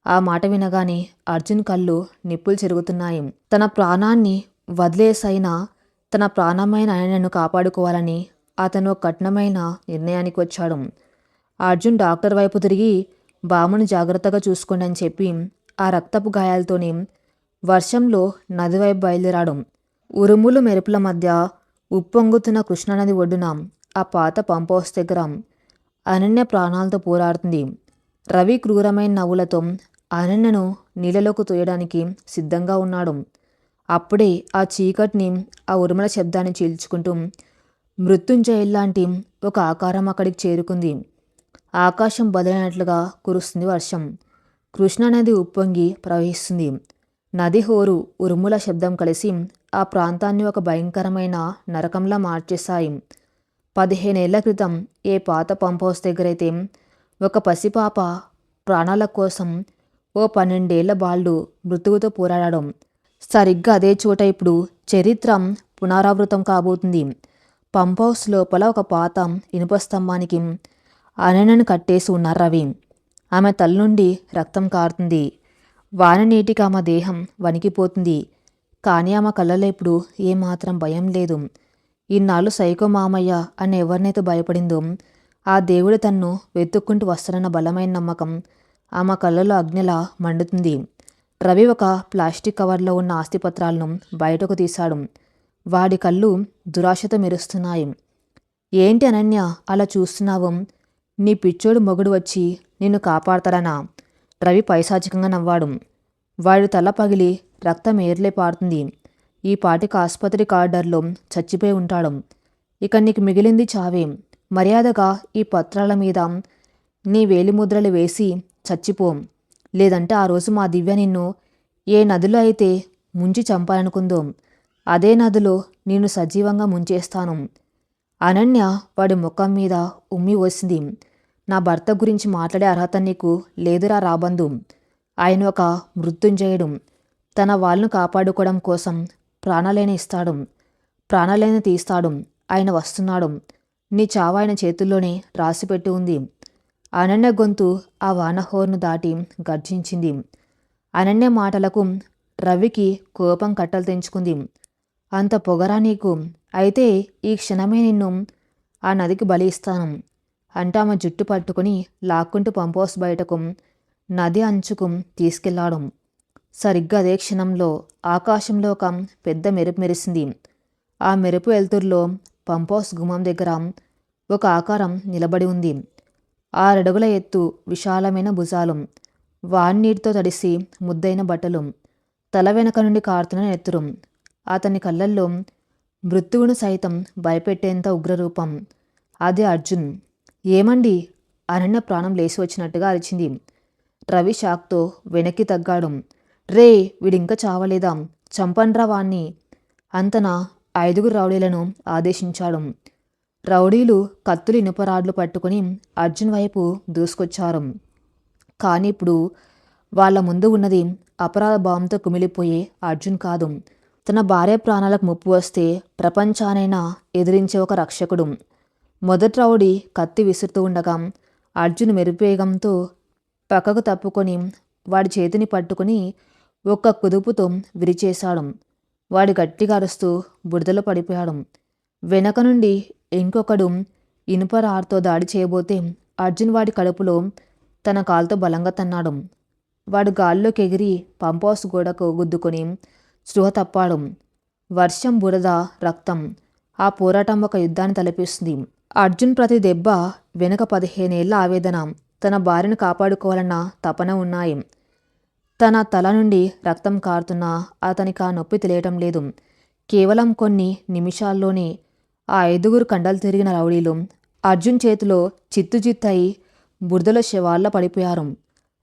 ఆ మాట వినగానే అర్జున్ కళ్ళు నిప్పులు చెరుగుతున్నాయి. తన ప్రాణాన్ని వదిలేసైనా తన ప్రాణమైన అనన్యను కాపాడుకోవాలని అతను కఠినమైన నిర్ణయానికి వచ్చాడు. అర్జున్ డాక్టర్ వైపు తిరిగి బామ్మను జాగ్రత్తగా చూసుకోండి అని చెప్పి ఆ రక్తపు గాయాలతోనే వర్షంలో నది వైపు బయలుదేరాడు. ఉరుములు మెరుపుల మధ్య ఉప్పొంగుతున్న కృష్ణానది ఒడ్డున ఆ పాత పంప్ హౌస్ దగ్గర అనన్య ప్రాణాలతో పోరాడుతుంది. రవి క్రూరమైన నవ్వులతో అనన్యను నీళ్ళలోకి తోయడానికి సిద్ధంగా ఉన్నాడు. అప్పుడే ఆ చీకటిని, ఆ ఉరుముల శబ్దాన్ని చీల్చుకుంటూ మృత్యుంజయుల్లాంటి ఒక ఆకారం అక్కడికి చేరుకుంది. ఆకాశం బదలైనట్లుగా కురుస్తుంది వర్షం. కృష్ణానది ఉప్పొంగి ప్రవహిస్తుంది. నది హోరు, ఉరుముల శబ్దం కలిసి ఆ ప్రాంతాన్ని ఒక భయంకరమైన నరకంలా మార్చేశాయి. 15 ఏళ్ల క్రితం ఏ పాత పంప్ హౌస్ దగ్గరైతే ఒక పసిపాప ప్రాణాల కోసం ఓ 12 ఏళ్ల బాలుడు మృత్యువుతో పోరాడడం, సరిగ్గా అదే చోట ఇప్పుడు చరిత్ర పునరావృతం కాబోతుంది. పంప్ హౌస్ లోపల ఒక పాత ఇనుప స్తంభానికి అనన్యను కట్టేసి ఉన్నారు రవి. ఆమె తల నుండి రక్తం కారుతుంది. వాన నీటికి ఆమె దేహం వణికిపోతుంది. కానీ ఆమె కళ్ళలో ఇప్పుడు ఏమాత్రం భయం లేదు. ఇన్నాళ్ళు సైకో మామయ్య అని ఎవరినైతే భయపడిందో ఆ దేవుడు తన్ను వెతుక్కుంటూ వస్తాడన్న బలమైన నమ్మకం ఆమె కళ్ళలో అగ్నిలా మండుతుంది. రవి ఒక ప్లాస్టిక్ కవర్లో ఉన్న ఆస్తిపత్రాలను బయటకు తీశాడు. వాడి కళ్ళు దురాశతో మెరుస్తున్నాయి. ఏంటి అనన్య అలా చూస్తున్నావు? నీ పిచ్చోడు మొగుడు వచ్చి నిన్ను కాపాడతాడనా? రవి పైశాచికంగా నవ్వాడు. వాడి తల పగిలి రక్తం ఏర్లే పారుతుంది. ఈ పాటికి ఆసుపత్రి కార్డర్లో చచ్చిపోయి ఉంటాడు. ఇక నీకు మిగిలింది చావే. మర్యాదగా ఈ పత్రాల మీద నీ వేలిముద్రలు వేసి చచ్చిపో. లేదంటే ఆ రోజు మా దివ్య నిన్ను ఏ నదిలో అయితే ముంచి చంపాలనుకుందో అదే నదిలో నిన్ను సజీవంగా ముంచేస్తాను. అనన్య వాడి ముఖం మీద ఉమ్మి వేసింది. నా భర్త గురించి మాట్లాడే అర్హత నీకు లేదురా రాబందు. ఆయన ఒక మృత్యుంజయుడు. తన వాళ్ళను కాపాడుకోవడం కోసం ప్రాణాలైన ఇస్తాడు, ప్రాణాలైన తీస్తాడు. ఆయన వస్తున్నాడు. నీ చావు ఆయన చేతుల్లోనే రాసిపెట్టి ఉంది. అనన్య గొంతు ఆ వానహోర్ను దాటి గర్జించింది. అనన్య మాటలకు రవికి కోపం కట్టలు తెంచుకుంది. అంత పొగరా నీకు? అయితే ఈ క్షణమే నిన్ను ఆ నదికి బలి ఇస్తాను అంటే ఆమె జుట్టు పట్టుకుని లాక్కుంటూ పంప్ హౌస్ బయటకు నది అంచుకు తీసుకెళ్లాడు. సరిగ్గా అదే క్షణంలో ఆకాశంలో ఒక పెద్ద మెరుపు మెరిసింది. ఆ మెరుపు వెలుతురులో పంప్ హౌస్ గుమ్మం దగ్గర ఒక ఆకారం నిలబడి ఉంది. 6 అడుగుల ఎత్తు, విశాలమైన భుజాలు, వాన్నీటితో తడిసి ముద్దైన బట్టలు, తల వెనక నుండి కారుతున్న నెత్తురు. అతని కళ్ళల్లో మృత్యువును సైతం భయపెట్టేంత ఉగ్రరూపం. అదే అర్జున్. ఏమండి? అనన్య ప్రాణం లేచి వచ్చినట్టుగా అరిచింది. రవి షాక్తో వెనక్కి తగ్గాడు. రే, వీడింకా చావలేదా? చంపండ్రా వాణ్ణి అంతన 5 రౌడీలను ఆదేశించాడు. రౌడీలు కత్తులు, ఇనుపరాడ్లు పట్టుకుని అర్జున్ వైపు దూసుకొచ్చారు. కానీ ఇప్పుడు వాళ్ళ ముందు ఉన్నది అపరాధ భావంతో కుమిలిపోయే అర్జున్ కాదు. తన భార్య ప్రాణాలకు ముప్పు వస్తే ప్రపంచానైనా ఎదిరించే ఒక రక్షకుడు. మొదటి రౌడీ కత్తి విసురుతూ ఉండగా అర్జున్ మెరుపేగంతో పక్కకు తప్పుకొని వాడి చేతిని పట్టుకుని ఒక్క కుదుపుతో విరిచేశాడు. వాడు గట్టిగా అరుస్తూ బురదలో పడిపోయాడు. వెనక నుండి ఇంకొకడు ఇనుప రాడ్తో దాడి చేయబోతే అర్జున్ వాడి కడుపులో తన కాలుతో బలంగా తన్నాడు. వాడు గాల్లోకి ఎగిరి పంప్ హౌస్ గోడకు గుద్దుకొని స్పృహ తప్పాడు. వర్షం, బురద, రక్తం. ఆ పోరాటం ఒక యుద్ధాన్ని తలపిస్తుంది. అర్జున్ ప్రతి దెబ్బ వెనుక 15 ఏళ్ల ఆవేదన, తన భార్యను కాపాడుకోవాలన్న తపన ఉన్నాయి. తన తల నుండి రక్తం కారుతున్నా అతనికి ఆ నొప్పి తెలియటం లేదు. కేవలం కొన్ని నిమిషాల్లోనే ఆ 5 కండలు తిరిగిన రౌడీలు అర్జున్ చేతిలో చిత్తుచిత్తయి బురదలో శవాల్లా పడిపోయారు.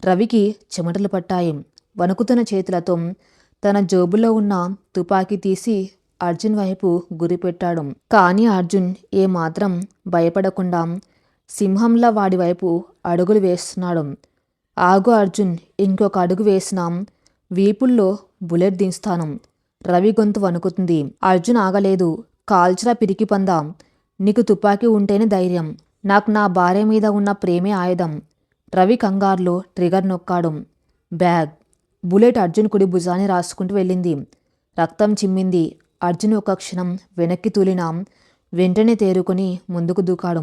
రవికి చెమటలు పట్టాయి. వణుకుతున్న చేతులతో తన జోబులో ఉన్న తుపాకీ తీసి అర్జున్ వైపు గురిపెట్టాడు. కానీ అర్జున్ ఏమాత్రం భయపడకుండా సింహంలా వాడి వైపు అడుగులు వేస్తున్నాడు. ఆగు అర్జున్, ఇంకొక అడుగు వేసినా వీపుల్లో బుల్లెట్ దించుతాను. రవి గొంతు వణుకుతుంది. అర్జున్ ఆగలేదు. కాల్చురా పిరికి పందా, నీకు తుపాకీ ఉంటేనే ధైర్యం. నాకు నా భార్య మీద ఉన్న ప్రేమే ఆయుధం. రవి కంగారులో ట్రిగర్ నొక్కాడు. బ్యాగ్. బుల్లెట్ అర్జున్ కుడి భుజాన్ని రాసుకుంటూ వెళ్ళింది. రక్తం చిమ్మింది. అర్జున్ ఒక క్షణం వెనక్కి తూలినా వెంటనే తేరుకొని ముందుకు దూకాడు.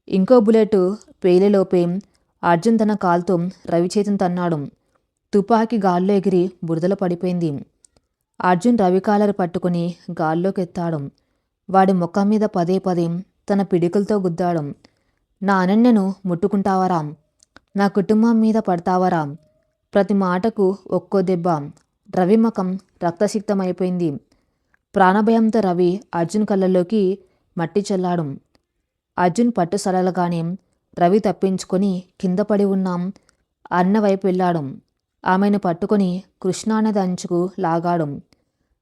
ఇంకో బుల్లెట్ పేలేలోపే అర్జున్ తన కాలుతో రవి చేతిని తన్నాడు. తుపాకీ గాల్లో ఎగిరి బురదలో పడిపోయింది. అర్జున్ రవి కాలరు పట్టుకుని గాల్లోకి ఎత్తాడు. వాడి ముఖం మీద పదే పదే తన పిడికలతో గుద్దాడు. నా అనన్యను ముట్టుకుంటావరా? నా కుటుంబం మీద పడతావరా? ప్రతి మాటకు ఒక్కో దెబ్బ. రవి ముఖం రక్తసిక్తమైపోయింది. ప్రాణభయంతో రవి అర్జున్ కళ్ళల్లోకి మట్టి చల్లాడు. అర్జున్ పట్టు సడలగానే రవి తప్పించుకొని కింద పడి ఉన్న అన్న వైపు వెళ్ళాడు. ఆమెను పట్టుకొని కృష్ణానది అంచుకు లాగాడు.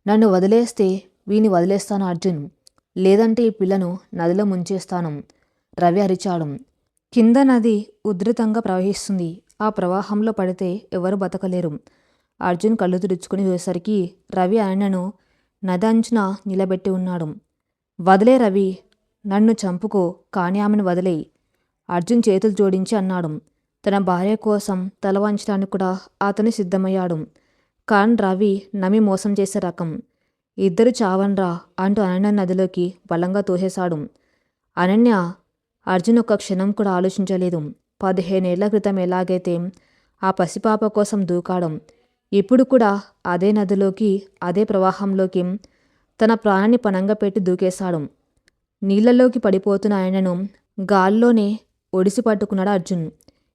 నన్ను వదిలేస్తే వీని వదిలేస్తాను అర్జున్, లేదంటే ఈ పిల్లను నదిలో ముంచేస్తాను, రవి అరిచాడు. కింద నది ఉధృతంగా ప్రవహిస్తుంది. ఆ ప్రవాహంలో పడితే ఎవరు బతకలేరు. అర్జున్ కళ్ళు తుడుచుకుని చూసేసరికి రవి ఆయనను నది అంచున నిలబెట్టి ఉన్నాడు. వదిలే రవి, నన్ను చంపుకో, కానీ ఆమెను వదిలేయి, అర్జున్ చేతులు జోడించి అన్నాడు. తన భార్య కోసం తల వంచడానికి కూడా అతను సిద్ధమయ్యాడు. కానీ రవి నమ్మి మోసం చేసే రకం. ఇద్దరు చావన్రా అంటూ అనన్య నదిలోకి బలంగా తోసేశాడు. అనన్య. అర్జున్ ఒక్క క్షణం కూడా ఆలోచించలేదు. 15 ఏళ్ల క్రితం ఎలాగైతే ఆ పసిపాప కోసం దూకాడు, ఇప్పుడు కూడా అదే నదిలోకి, అదే ప్రవాహంలోకి తన ప్రాణాన్ని పణంగా పెట్టి దూకేశాడు. నీళ్లలోకి పడిపోతున్న ఆయనను గాల్లోనే ఒడిసి పట్టుకున్నాడు అర్జున్.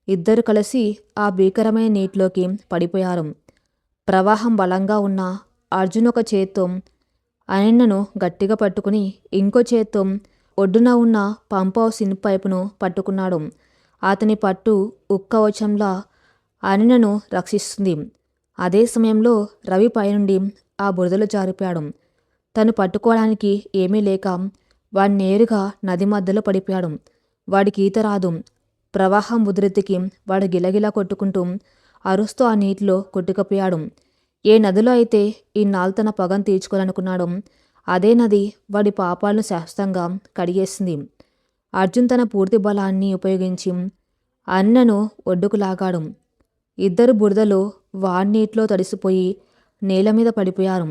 ఇద్దరు కలిసి ఆ భీకరమైన నీటిలోకి పడిపోయారు. ప్రవాహం బలంగా ఉన్న అర్జున్ ఒక చేత్తో అనన్యను గట్టిగా పట్టుకుని ఇంకో చేత్తో ఒడ్డున ఉన్న పంప్ హౌస్ ఇనుప పైపును పట్టుకున్నాడు. అతని పట్టు ఉక్కవచంలా అనన్యను రక్షిస్తుంది. అదే సమయంలో రవి పైనుండి ఆ బురదలో జారిపోయాడు. తను పట్టుకోవడానికి ఏమీ లేక వాడు నేరుగా నది మధ్యలో పడిపోయాడు. వాడికి ఈత రాదు. ప్రవాహం ఉధృతికి వాడు గిలగిలా కొట్టుకుంటూ అరుస్తూ ఆ నీటిలో కొట్టుకుపోయాడు. ఏ నదిలో అయితే ఇన్నాళ్ళు తన పగను తీర్చుకోవాలనుకున్నాడో అదే నది వాడి పాపాలను శాశ్వతంగా కడిగేసింది. అర్జున్ తన పూర్తి బలాన్ని ఉపయోగించి అన్నను ఒడ్డుకు లాగాడు. ఇద్దరు బురదలో వాన్నీటిలో తడిసిపోయి నేల మీద పడిపోయారు.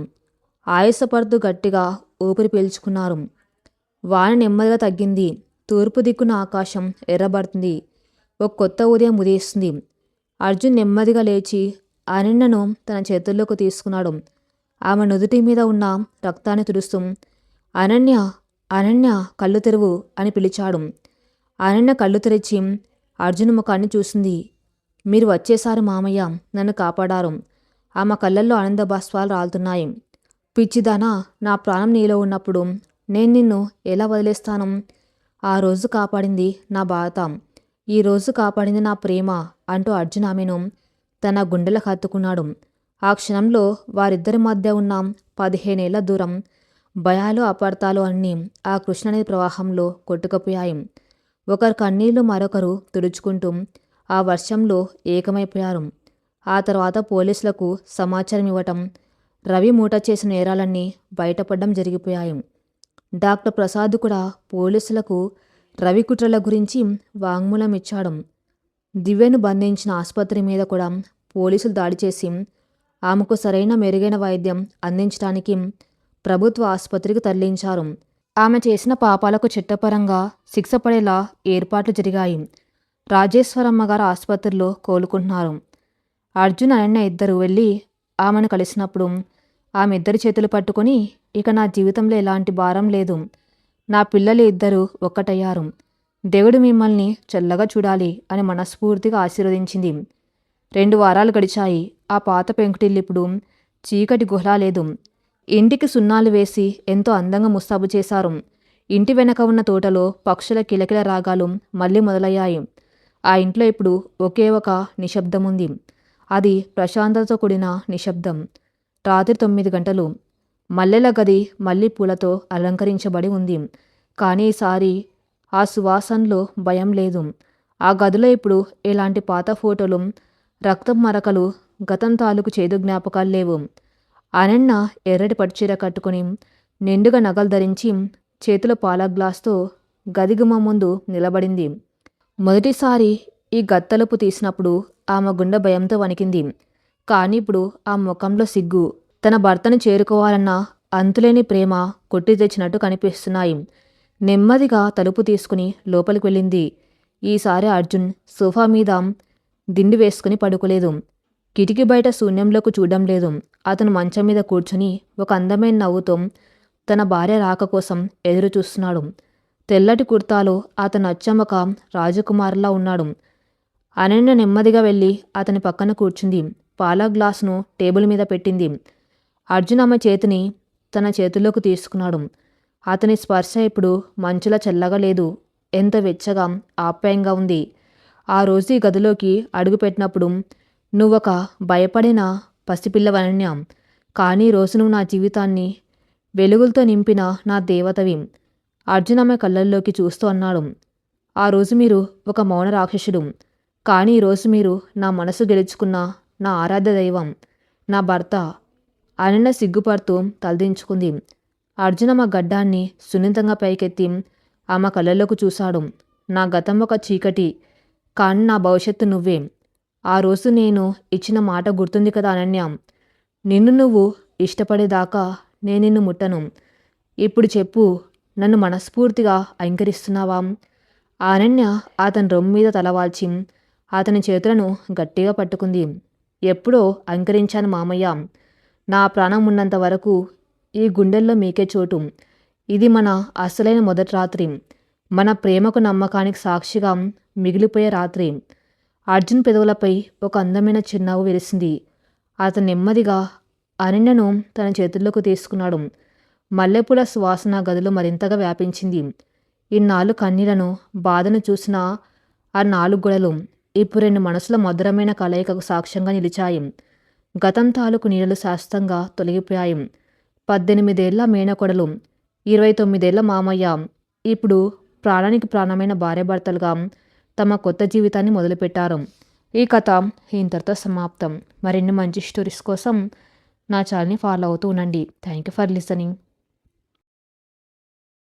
ఆయాసపడుతూ గట్టిగా ఊపిరి పీల్చుకున్నారు. వాన నెమ్మదిగా తగ్గింది. తూర్పు దిక్కున ఆకాశం ఎర్రబడుతుంది. ఒక కొత్త ఉదయం ఉదయిస్తుంది. అర్జున్ నెమ్మదిగా లేచి అనన్యను తన చేతుల్లోకి తీసుకున్నాడు. ఆమె నుదుటి మీద ఉన్న రక్తాన్ని తుడుస్తూ అనన్య, అనన్య కళ్ళు తెరువు అని పిలిచాడు. అనన్య కళ్ళు తెరిచి అర్జున్ ముఖాన్ని చూసింది. మీరు వచ్చేసారు మామయ్య, నన్ను కాపాడారు. ఆమె కళ్ళల్లో ఆనంద బాష్పాలు రాలుతున్నాయి. పిచ్చిదానా, నా ప్రాణం నీలో ఉన్నప్పుడు నేను నిన్ను ఎలా వదిలేస్తాను? ఆ రోజు కాపాడింది నా బాధ, ఈరోజు కాపాడింది నా ప్రేమ అంటూ అర్జున్ ఆమెను తన గుండెలకు హత్తుకున్నాడు. ఆ క్షణంలో వారిద్దరి మధ్య ఉన్న 15 ఏళ్ల దూరం, భయాలు అపార్థాలు అన్నీ ఆ కృష్ణనది ప్రవాహంలో కొట్టుకుపోయాయి. ఒకరు కన్నీళ్లు మరొకరు తుడుచుకుంటూ ఆ వర్షంలో ఏకమైపోయారు. ఆ తర్వాత పోలీసులకు సమాచారం ఇవ్వటం, రవి మూట చేసిన నేరాలన్నీ బయటపడడం జరిగిపోయాయి. డాక్టర్ ప్రసాద్ కూడా పోలీసులకు రవి కుట్రల గురించి వాంగ్మూలం ఇచ్చాడు. దివ్యను బంధించిన ఆసుపత్రి మీద కూడా పోలీసులు దాడి చేసి ఆమెకు సరైన మెరుగైన వైద్యం అందించడానికి ప్రభుత్వ ఆసుపత్రికి తరలించారు. ఆమె చేసిన పాపాలకు చట్టపరంగా శిక్ష పడేలా ఏర్పాట్లు జరిగాయి. రాజేశ్వరమ్మ గారు ఆసుపత్రిలో కోలుకుంటున్నారు. అర్జున్ అనన్య ఇద్దరు వెళ్ళి ఆమెను కలిసినప్పుడు ఆమె ఇద్దరి చేతులు పట్టుకొని, ఇక నా జీవితంలో ఎలాంటి భారం లేదు, నా పిల్లలు ఇద్దరు ఒక్కటయ్యారు, దేవుడు మిమ్మల్ని చల్లగా చూడాలి అని మనస్ఫూర్తిగా ఆశీర్వదించింది. 2 వారాలు గడిచాయి. ఆ పాత పెంకుటిల్లు ఇప్పుడు చీకటి గుహలా లేదు. ఇంటికి సున్నాలు వేసి ఎంతో అందంగా ముస్తాబు చేశారు. ఇంటి వెనక ఉన్న తోటలో పక్షుల కిలకిల రాగాలు మళ్ళీ మొదలయ్యాయి. ఆ ఇంట్లో ఇప్పుడు ఒకే ఒక నిశ్శబ్దం ఉంది. అది ప్రశాంతతతో కూడిన నిశ్శబ్దం. రాత్రి 9 గంటలు. మల్లెల గది మళ్ళీ పూలతో అలంకరించబడి ఉంది. కానీ ఈసారి ఆ సువాసనలో భయం లేదు. ఆ గదిలో ఇప్పుడు ఎలాంటి పాత ఫోటోలు, రక్తం మరకలు, గతం తాలూకు చేదు జ్ఞాపకాలు లేవు. అనన్య ఎర్రటి పట్టుచీర కట్టుకుని, నిండుగా నగలు ధరించి, చేతిలో పాల గ్లాస్తో గది గుమ్మం ముందు నిలబడింది. మొదటిసారి ఈ గత్తలుపు తీసినప్పుడు ఆమె గుండె భయంతో వణికింది. కానీ ఇప్పుడు ఆ ముఖంలో సిగ్గు, తన భర్తను చేరుకోవాలన్న అంతులేని ప్రేమ కొట్టి తెచ్చినట్టు కనిపిస్తున్నాయి. నెమ్మదిగా తలుపు తీసుకుని లోపలికి వెళ్ళింది. ఈసారి అర్జున్ సోఫా మీద దిండు వేసుకుని పడుకోలేదు. కిటికీ బయట శూన్యంలోకి చూడడం లేదు. అతను మంచం మీద కూర్చుని ఒక అందమైన నవ్వుతో తన భార్య రాక కోసం ఎదురు చూస్తున్నాడు. తెల్లటి కుర్తాలో అతను అచ్చం ఒక రాజకుమారులా ఉన్నాడు. అనన్య నెమ్మదిగా వెళ్ళి అతని పక్కన కూర్చుంది. పాల గ్లాసును టేబుల్ మీద పెట్టింది. అర్జున్ ఆమె చేతిని తన చేతుల్లోకి తీసుకున్నాడు. అతని స్పర్శ ఇప్పుడు మంచులా చల్లగా లేదు, ఎంత వెచ్చగా ఆప్యాయంగా ఉంది. ఆ రోజు ఈ గదిలోకి అడుగుపెట్టినప్పుడు నువ్వొక భయపడిన పసిపిల్లవనన్య, కానీ రోజు నువ్వు నా జీవితాన్ని వెలుగులతో నింపిన నా దేవతవి. అర్జున్ ఆమె కళ్ళల్లోకి చూస్తూ అన్నాడు. ఆ రోజు మీరు ఒక మౌన రాక్షసుడు, కానీ ఈరోజు మీరు నా మనసు గెలుచుకున్న నా ఆరాధ్య దైవం, నా భర్త. అనన్య సిగ్గుపడుతూ తలదించుకుంది. అర్జున్ ఆమె గడ్డాన్ని సున్నితంగా పైకెత్తి ఆమె కళ్ళల్లోకి చూశాడు. నా గతం ఒక చీకటి, కానీ నా భవిష్యత్తు నువ్వే. ఆ రోజు నేను ఇచ్చిన మాట గుర్తుంది కదా అనన్య, నిన్ను నువ్వు ఇష్టపడేదాకా నేను నిన్ను ముట్టను. ఇప్పుడు చెప్పు, నన్ను మనస్ఫూర్తిగా అంగీకరిస్తున్నావా? అనన్య అతని రొమ్ము మీద తలవాల్చి అతని చేతులను గట్టిగా పట్టుకుంది. ఎప్పుడో అంగీకరించాను మామయ్య, నా ప్రాణం ఉన్నంత వరకు ఈ గుండెల్లో మీకే చోటు. ఇది మన అసలైన మొదటి రాత్రి, మన ప్రేమకు నమ్మకానికి సాక్షిగా మిగిలిపోయే రాత్రి. అర్జున్ పెదవులపై ఒక అందమైన చిరునవ్వు విరిసింది. అతను నెమ్మదిగా అనన్యను తన చేతుల్లోకి తీసుకున్నాడు. మల్లెపూల సువాసన గదిలో మరింతగా వ్యాపించింది. ఇన్నాళ్ళు కన్నీళ్లను, బాధను చూసిన ఆ 4 గొడలు ఇప్పుడు 2 మనసుల మధురమైన కలయికకు సాక్ష్యంగా నిలిచాయి. గతం తాలూకు నీడలు శాశ్వతంగా తొలగిపోయాయి. 18 ఏళ్ల మేనకొడలు, 29 ఏళ్ల మామయ్య ఇప్పుడు ప్రాణానికి ప్రాణమైన భార్యాభర్తలుగా తమ కొత్త జీవితాన్ని మొదలుపెట్టారు. ఈ కథ ఇంతటితో సమాప్తం. మరిన్ని మంచి స్టోరీస్ కోసం నా ఛానల్ని ఫాలో అవుతూ ఉండండి. Thank you for listening.